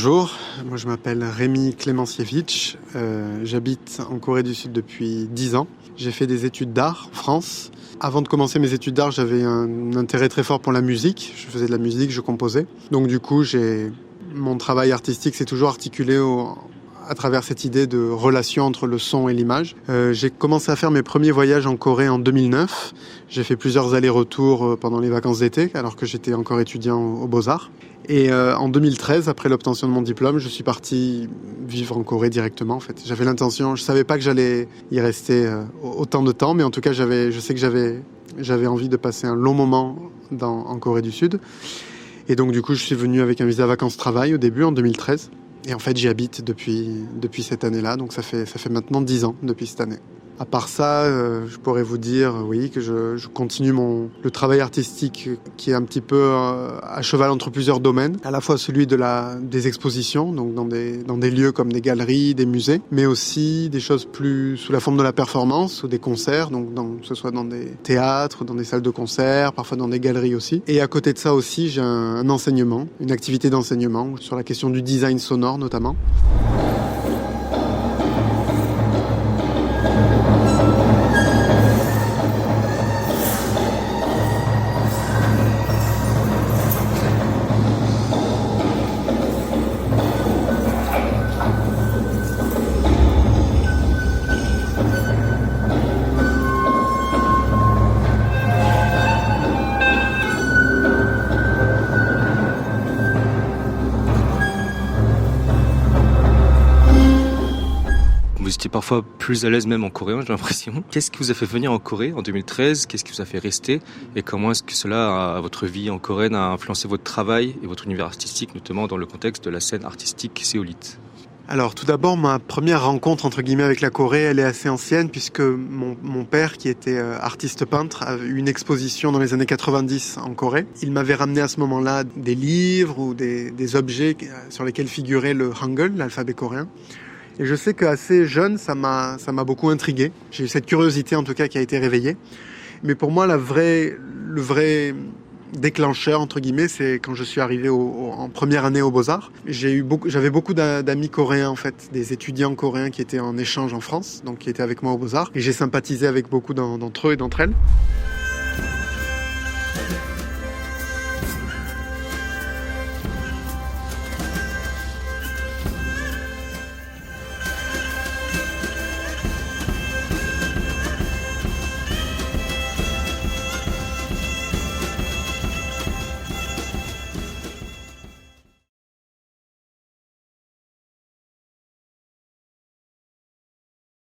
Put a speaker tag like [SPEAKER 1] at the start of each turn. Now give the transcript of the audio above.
[SPEAKER 1] bonjour. Moi, je m'appelle Rémi Klemenciewicz. J'habite en Corée du Sud depuis 10 ans. J'ai fait des études d'art en France. Avant de commencer mes études d'art, j'avais un intérêt très fort pour la musique. Je faisais de la musique, je composais. Donc du coup, mon travail artistique s'est toujours articulé à travers cette idée de relation entre le son et l'image. J'ai commencé à faire mes premiers voyages en Corée en 2009. J'ai fait plusieurs allers-retours pendant les vacances d'été, alors que j'étais encore étudiant aux Beaux-Arts. Et en 2013, après l'obtention de mon diplôme, je suis parti vivre en Corée directement. En fait, j'avais l'intention, je savais pas que j'allais y rester autant de temps, mais en tout cas, je sais que j'avais envie de passer un long moment en Corée du Sud. Et donc, du coup, je suis venu avec un visa vacances-travail au début, en 2013. Et en fait, j'y habite depuis cette année-là, donc ça fait maintenant 10 ans depuis cette année. À part ça, je pourrais vous dire, oui, que je continue le travail artistique qui est un petit peu à cheval entre plusieurs domaines. À la fois celui des expositions, donc dans des lieux comme des galeries, des musées, mais aussi des choses plus sous la forme de la performance ou des concerts, donc que ce soit dans des théâtres, dans des salles de concert, parfois dans des galeries aussi. Et à côté de ça aussi, j'ai un enseignement, une activité d'enseignement sur la question du design sonore notamment.
[SPEAKER 2] Vous étiez parfois plus à l'aise même en coréen, j'ai l'impression. Qu'est-ce qui vous a fait venir en Corée en 2013 ? Qu'est-ce qui vous a fait rester ? Et comment est-ce que cela, votre vie en Corée, a influencé votre travail et votre univers artistique, notamment dans le contexte de la scène artistique séoulite ?
[SPEAKER 1] Alors tout d'abord, ma première rencontre entre guillemets avec la Corée, elle est assez ancienne puisque mon père, qui était artiste peintre, a eu une exposition dans les années 90 en Corée. Il m'avait ramené à ce moment-là des livres ou des objets sur lesquels figurait le Hangul, l'alphabet coréen. Et je sais qu'assez jeune, ça m'a beaucoup intrigué. J'ai eu cette curiosité en tout cas qui a été réveillée. Mais pour moi, le vrai déclencheur, entre guillemets, c'est quand je suis arrivé en première année aux Beaux-Arts. J'avais beaucoup d'amis coréens, en fait, des étudiants coréens qui étaient en échange en France, donc qui étaient avec moi aux Beaux-Arts. Et j'ai sympathisé avec beaucoup d'entre eux et d'entre elles.